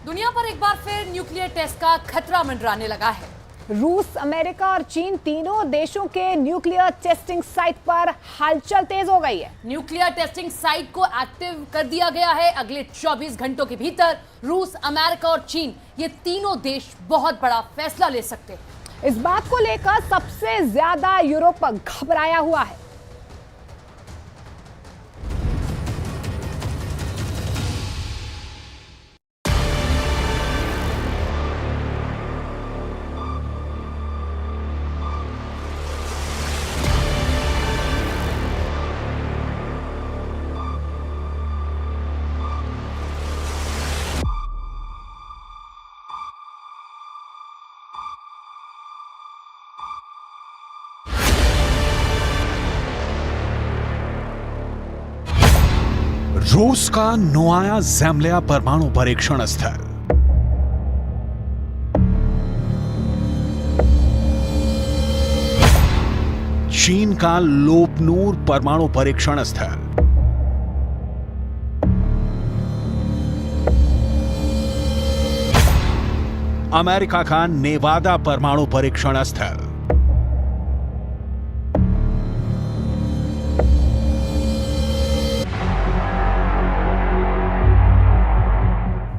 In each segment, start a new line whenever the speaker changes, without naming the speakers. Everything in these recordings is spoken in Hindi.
दुनिया पर एक बार फिर न्यूक्लियर टेस्ट का खतरा मंडराने लगा है।
रूस, अमेरिका और चीन तीनों देशों के न्यूक्लियर टेस्टिंग साइट पर हलचल तेज हो गई है।
न्यूक्लियर टेस्टिंग साइट को एक्टिव कर दिया गया है। अगले 24 घंटों के भीतर रूस, अमेरिका और चीन ये तीनों देश बहुत बड़ा फैसला ले सकते हैं।
इस बात को लेकर सबसे ज्यादा यूरोप घबराया हुआ है।
रूस का नोवाया ज़ेम्ल्या परमाणु परीक्षण स्थल, चीन का लोपनूर परमाणु परीक्षण स्थल, अमेरिका का नेवादा परमाणु परीक्षण स्थल,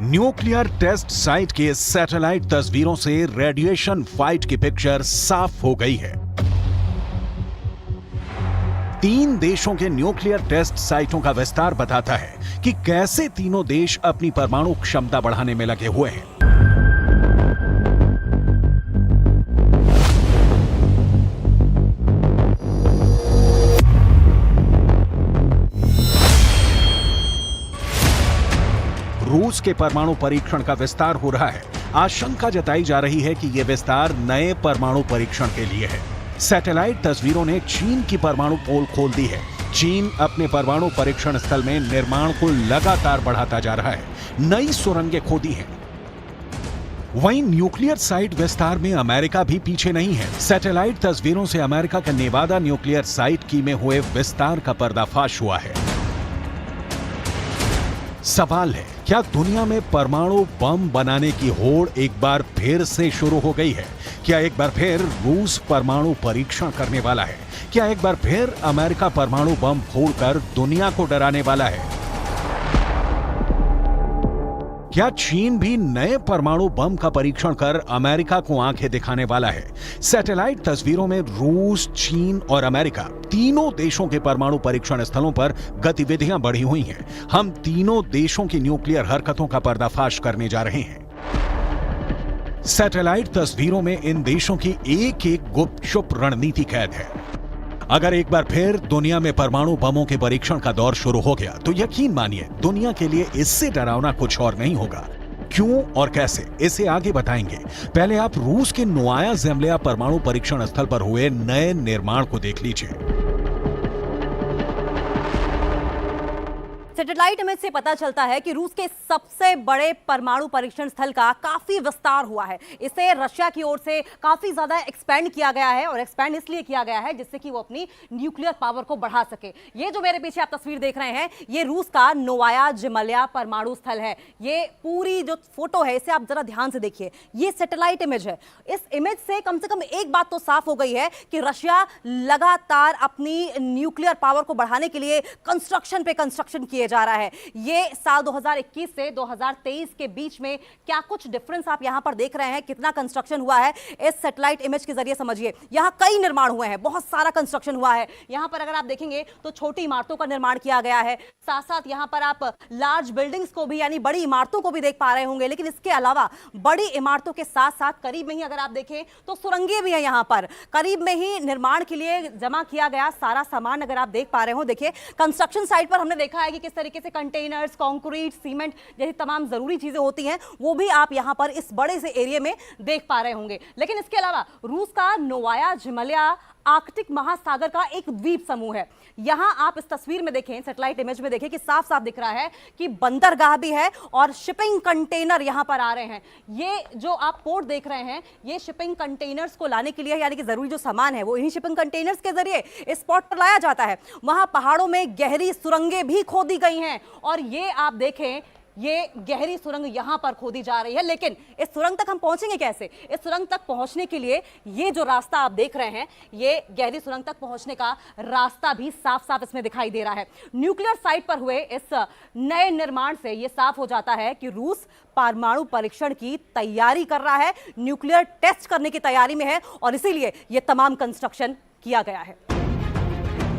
न्यूक्लियर टेस्ट साइट के सैटेलाइट तस्वीरों से रेडिएशन फाइट की पिक्चर साफ हो गई है। तीन देशों के न्यूक्लियर टेस्ट साइटों का विस्तार बताता है कि कैसे तीनों देश अपनी परमाणु क्षमता बढ़ाने में लगे हुए हैं। रूस के परमाणु परीक्षण का विस्तार हो रहा है। आशंका जताई जा रही है कि यह विस्तार नए परमाणु परीक्षण के लिए है। सैटेलाइट तस्वीरों ने चीन की परमाणु पोल खोल दी है। चीन अपने परमाणु परीक्षण स्थल में निर्माण को लगातार बढ़ाता जा रहा है, नई सुरंगें खोदी हैं। वहीं न्यूक्लियर साइट विस्तार में अमेरिका भी पीछे नहीं है। सैटेलाइट तस्वीरों से अमेरिका का नेवादा न्यूक्लियर साइट की में हुए विस्तार का पर्दाफाश हुआ है। सवाल है, क्या दुनिया में परमाणु बम बनाने की होड़ एक बार फिर से शुरू हो गई है? क्या एक बार फिर रूस परमाणु परीक्षण करने वाला है? क्या एक बार फिर अमेरिका परमाणु बम फोड़कर दुनिया को डराने वाला है? क्या चीन भी नए परमाणु बम का परीक्षण कर अमेरिका को आंखें दिखाने वाला है? सैटेलाइट तस्वीरों में रूस, चीन और अमेरिका तीनों देशों के परमाणु परीक्षण स्थलों पर गतिविधियां बढ़ी हुई हैं। हम तीनों देशों की न्यूक्लियर हरकतों का पर्दाफाश करने जा रहे हैं। सैटेलाइट तस्वीरों में इन देशों की एक एक गुपचुप रणनीति कैद है। अगर एक बार फिर दुनिया में परमाणु बमों के परीक्षण का दौर शुरू हो गया तो यकीन मानिए दुनिया के लिए इससे डरावना कुछ और नहीं होगा। क्यों और कैसे, इसे आगे बताएंगे। पहले आप रूस के नोवाया ज़ेम्ल्या परमाणु परीक्षण स्थल पर हुए नए निर्माण को देख लीजिए।
सैटेलाइट इमेज से पता चलता है कि रूस के सबसे बड़े परमाणु परीक्षण स्थल का काफी विस्तार हुआ है। इसे रशिया की ओर से काफी ज्यादा एक्सपेंड किया गया है और एक्सपेंड इसलिए किया गया है जिससे कि वो अपनी न्यूक्लियर पावर को बढ़ा सके। ये जो मेरे पीछे आप तस्वीर देख रहे हैं, ये रूस का नोवाया ज़ेम्ल्या परमाणु स्थल है। ये पूरी जो फोटो है इसे आप जरा ध्यान से देखिए, ये सैटेलाइट इमेज है। इस इमेज से कम एक बात तो साफ हो गई है कि रशिया लगातार अपनी न्यूक्लियर पावर को बढ़ाने के लिए कंस्ट्रक्शन पे कंस्ट्रक्शन किए जा रहा है। ये साल 2021 से 2023 के बीच में क्या कुछ डिफरेंस आप यहां पर देख रहे हैं, कितना कंस्ट्रक्शन हुआ है, इस सैटेलाइट इमेज के जरिए समझिए। यहां कई निर्माण हुए हैं, बहुत सारा कंस्ट्रक्शन हुआ है। यहां पर अगर आप देखेंगे तो छोटी इमारतों का निर्माण किया गया है, साथ साथ यहां पर आप लार्ज बिल्डिंग्स को भी, यानी बड़ी इमारतों को भी देख पा रहे होंगे। लेकिन इसके अलावा बड़ी इमारतों के साथ साथ करीब में ही अगर आप देखें तो सुरंगें भी है। यहां पर करीब में ही निर्माण के लिए जमा किया गया सारा सामान अगर आप देख पा रहे हो। देखिए, कंस्ट्रक्शन साइट पर हमने देखा है कि किस तरीके से कंटेनर्स, कंक्रीट, सीमेंट जैसी तमाम जरूरी चीजें होती हैं, वो भी आप यहां पर इस बड़े से एरिया में देख पा रहे होंगे। लेकिन इसके अलावा रूस का नोवाया ज़ेम्ल्या आर्कटिक महासागर का एक द्वीप समूह है। यहां आप इस तस्वीर में देखें, सैटेलाइट इमेज में देखें कि साफ साफ दिख रहा है कि बंदरगाह भी है और शिपिंग कंटेनर यहां पर आ रहे हैं। ये जो आप पोर्ट देख रहे हैं, ये शिपिंग कंटेनर्स को लाने के लिए, यानी कि जरूरी जो सामान है वो इन्हीं शिपिंग कंटेनर्स के जरिए इस पोर्ट पर लाया जाता है। वहां पहाड़ों में गहरी सुरंगें भी खोदी गई हैं और ये आप देखें, ये गहरी सुरंग यहां पर खोदी जा रही है। लेकिन इस सुरंग तक हम पहुंचेंगे कैसे? इस सुरंग तक पहुंचने के लिए ये जो रास्ता आप देख रहे हैं, ये गहरी सुरंग तक पहुंचने का रास्ता भी साफ साफ इसमें दिखाई दे रहा है। न्यूक्लियर साइट पर हुए इस नए निर्माण से यह साफ हो जाता है कि रूस परमाणु परीक्षण की तैयारी कर रहा है, न्यूक्लियर टेस्ट करने की तैयारी में है, और इसीलिए यह तमाम कंस्ट्रक्शन किया गया है।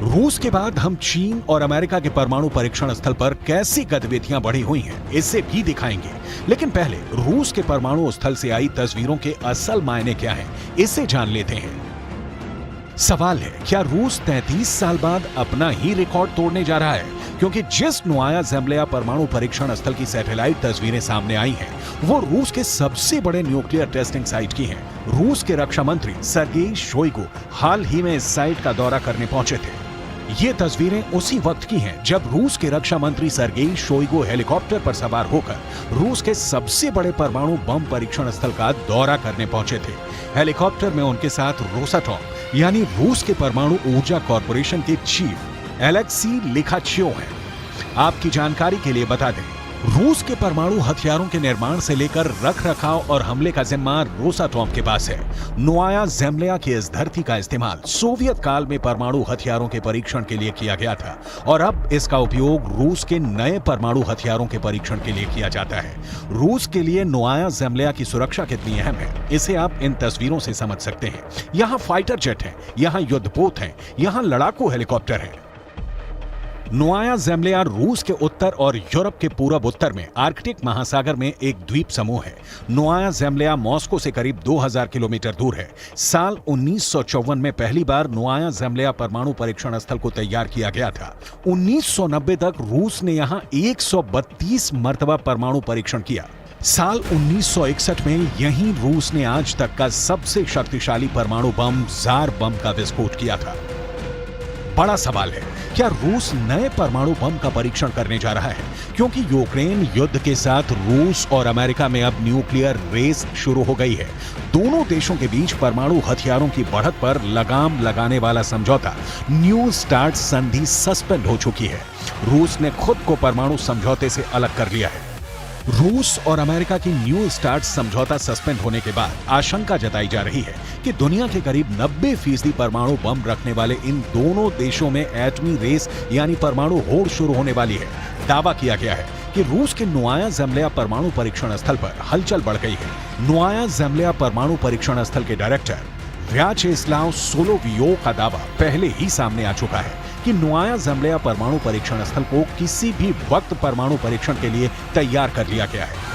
रूस के बाद हम चीन और अमेरिका के परमाणु परीक्षण स्थल पर कैसी गतिविधियां बढ़ी हुई हैं, इसे भी दिखाएंगे। लेकिन पहले रूस के परमाणु स्थल से आई तस्वीरों के असल मायने क्या हैं, इसे जान लेते हैं। सवाल है, क्या रूस 33 साल बाद अपना ही रिकॉर्ड तोड़ने जा रहा है? क्योंकि जिस नोवाया ज़ेम्लिया परमाणु परीक्षण स्थल की सैटेलाइट तस्वीरें सामने आई हैं, वो रूस के सबसे बड़े न्यूक्लियर टेस्टिंग साइट की हैं। रूस के रक्षा मंत्री सर्गेई शोइगु हाल ही में इस साइट का दौरा करने पहुंचे थे। ये तस्वीरें उसी वक्त की हैं जब रूस के रक्षा मंत्री सर्गेई शोइगु हेलीकॉप्टर पर सवार होकर रूस के सबसे बड़े परमाणु बम परीक्षण स्थल का दौरा करने पहुंचे थे। हेलीकॉप्टर में उनके साथ रोसाटॉम यानी रूस के परमाणु ऊर्जा कॉर्पोरेशन के चीफ एलेक्सी लिखाचियोव हैं। आपकी जानकारी के लिए बता दें, रूस के परमाणु हथियारों के निर्माण से लेकर रख रखाव और हमले का जिम्मा रोसाटॉम के पास है। नोवाया ज़ेम्लिया की इस धरती का इस्तेमाल सोवियत काल में परमाणु हथियारों के परीक्षण के लिए किया गया था और अब इसका उपयोग रूस के नए परमाणु हथियारों के परीक्षण के लिए किया जाता है। रूस के लिए नोवाया ज़ेम्लिया की सुरक्षा कितनी अहम है, इसे आप इन तस्वीरों से समझ सकते हैं। यहाँ फाइटर जेट है, यहाँ युद्धपोत है, यहाँ लड़ाकू हेलीकॉप्टर है। नोवाया ज़ेम्लिया रूस के उत्तर और यूरोप के पूरब उत्तर में आर्कटिक महासागर में एक द्वीप समूह है। नोवाया ज़ेम्लिया मॉस्को से करीब 2000 किलोमीटर दूर है। साल 1954 में पहली बार नोवाया ज़ेम्लिया परमाणु परीक्षण स्थल को तैयार किया गया था। 1990 तक रूस ने यहां 132 मर्तबा परमाणु परीक्षण किया। साल 1961 में यहीं रूस ने आज तक का सबसे शक्तिशाली परमाणु बम ज़ार बम का विस्फोट किया था। बड़ा सवाल है, क्या रूस नए परमाणु बम का परीक्षण करने जा रहा है? क्योंकि यूक्रेन युद्ध के साथ रूस और अमेरिका में अब न्यूक्लियर रेस शुरू हो गई है। दोनों देशों के बीच परमाणु हथियारों की बढ़त पर लगाम लगाने वाला समझौता न्यू स्टार्ट संधि सस्पेंड हो चुकी है। रूस ने खुद को परमाणु समझौते से अलग कर लिया है। रूस और अमेरिका की न्यू स्टार्ट समझौता सस्पेंड होने के बाद आशंका जताई जा रही है कि दुनिया के करीब 90% परमाणु बम रखने वाले इन दोनों देशों में एटमी रेस यानी परमाणु होड़ शुरू होने वाली है। दावा किया गया है कि रूस के नोवाया ज़ेम्लिया परमाणु परीक्षण स्थल पर हलचल बढ़ गई है। नोवाया ज़ेम्लिया परमाणु परीक्षण स्थल के डायरेक्टर व्याचेस्लाव सोलोवियोव का दावा पहले ही सामने आ चुका है कि नोवाया ज़ेम्लिया परमाणु परीक्षण स्थल को किसी भी वक्त परमाणु परीक्षण के लिए तैयार कर लिया गया है।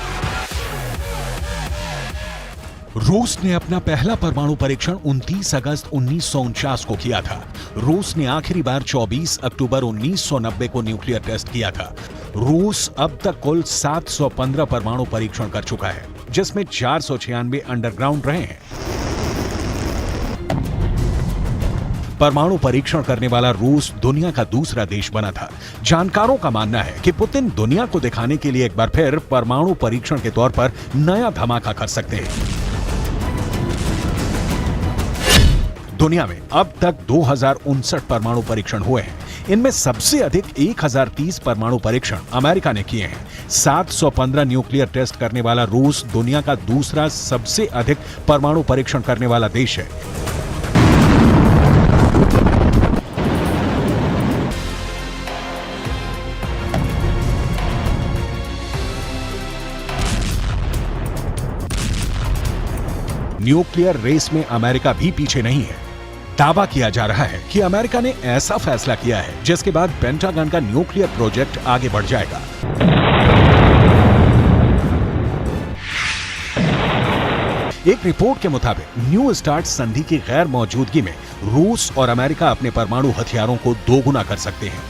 रूस ने अपना पहला परमाणु परीक्षण 29 अगस्त 1949 को किया था। रूस ने आखिरी बार 24 अक्टूबर 1990 को न्यूक्लियर टेस्ट किया था। रूस अब तक कुल 715 परमाणु परीक्षण कर चुका है, जिसमें 496 अंडरग्राउंड रहे हैं। परमाणु परीक्षण करने वाला रूस दुनिया का दूसरा देश बना था। जानकारों का मानना है कि पुतिन दुनिया को दिखाने के लिए एक बार फिर परमाणु परीक्षण के तौर पर नया धमाका कर सकते हैं। दुनिया में अब तक 2059 परमाणु परीक्षण हुए हैं। इनमें सबसे अधिक 1030 परमाणु परीक्षण अमेरिका ने किए हैं। 715 न्यूक्लियर टेस्ट करने वाला रूस दुनिया का दूसरा सबसे अधिक परमाणु परीक्षण करने वाला देश है। न्यूक्लियर रेस में अमेरिका भी पीछे नहीं है। दावा किया जा रहा है कि अमेरिका ने ऐसा फैसला किया है जिसके बाद पेंटागन का न्यूक्लियर प्रोजेक्ट आगे बढ़ जाएगा। एक रिपोर्ट के मुताबिक न्यू स्टार्ट संधि की गैर मौजूदगी में रूस और अमेरिका अपने परमाणु हथियारों को दोगुना कर सकते हैं।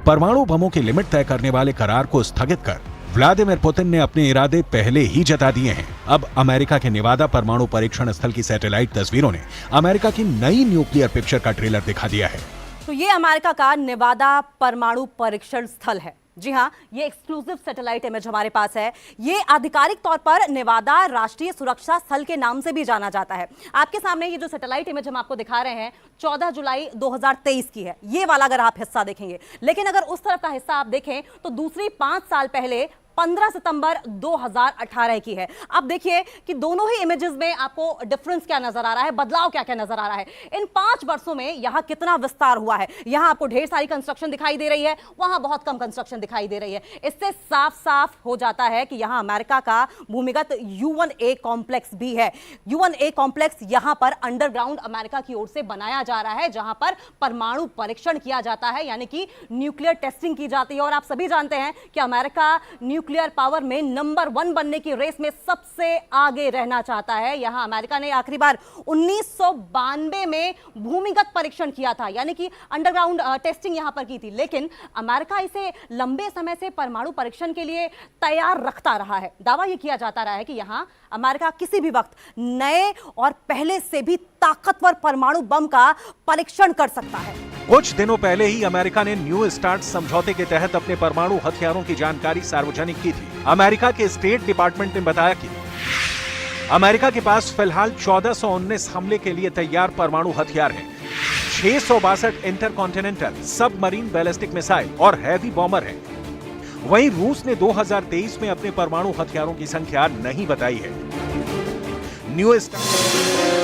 परमाणु बमों की लिमिट तय करने वाले करार को स्थगित कर व्लादिमीर पुतिन ने अपने इरादे पहले ही जता दिए हैं। अब अमेरिका के नेवादा परमाणु परीक्षण स्थल की सैटेलाइट तस्वीरों ने अमेरिका की नई न्यूक्लियर पिक्चर का ट्रेलर दिखा दिया है।
तो ये अमेरिका का नेवादा परमाणु परीक्षण स्थल है। जी हां, ये एक्सक्लूसिव सैटेलाइट इमेज हमारे पास है। ये आधिकारिक तौर पर नेवादा राष्ट्रीय सुरक्षा स्थल के नाम से भी जाना जाता है। आपके सामने ये जो सैटेलाइट इमेज हम आपको दिखा रहे हैं 14 जुलाई 2023 की है। ये वाला अगर आप हिस्सा देखेंगे, लेकिन अगर उस तरफ का हिस्सा आप देखें तो दूसरी 5 साल पहले 15 सितंबर 2018 की है। अब देखिए कि दोनों ही इमेजेस में आपको डिफरेंस क्या नजर आ रहा है, बदलाव क्या क्या नजर आ रहा है। इन 5 वर्षों में यहां कितना विस्तार हुआ है। यहां आपको ढेर सारी कंस्ट्रक्शन दिखाई दे रही है, वहां बहुत कम कंस्ट्रक्शन दिखाई दे रही है। इससे साफ साफ हो जाता है कि यहां अमेरिका का भूमिगत U1A कॉम्प्लेक्स भी है। U1A कॉम्प्लेक्स यहां पर अंडरग्राउंड अमेरिका की ओर से बनाया जा रहा है, जहां पर परमाणु परीक्षण किया जाता है, यानी कि न्यूक्लियर टेस्टिंग की जाती है। और आप सभी जानते हैं कि अमेरिका न्यूक्लियर पावर में नंबर 1 बनने की रेस में सबसे आगे रहना चाहता है। यहां अमेरिका ने आखिरी बार 1992 में भूमिगत परीक्षण किया था, यानी कि अंडरग्राउंड टेस्टिंग यहां पर की थी। लेकिन अमेरिका इसे लंबे समय से परमाणु परीक्षण के लिए तैयार रखता रहा है। दावा यह किया जाता रहा है कि यहां अमेरिका किसी भी वक्त नए और पहले से भी ताकतवर परमाणु बम का परीक्षण कर सकता है।
कुछ दिनों पहले ही अमेरिका ने न्यू स्टार्ट समझौते के तहत अपने परमाणु हथियारों की जानकारी सार्वजनिक की थी। अमेरिका के स्टेट डिपार्टमेंट ने बताया कि अमेरिका के पास फिलहाल 1419 हमले के लिए तैयार परमाणु हथियार हैं। 662 इंटरकॉन्टिनेंटल सबमरीन बैलिस्टिक मिसाइल और हैवी बॉम्बर हैं। वहीं रूस ने 2023 में अपने परमाणु हथियारों की संख्या नहीं बताई है। New start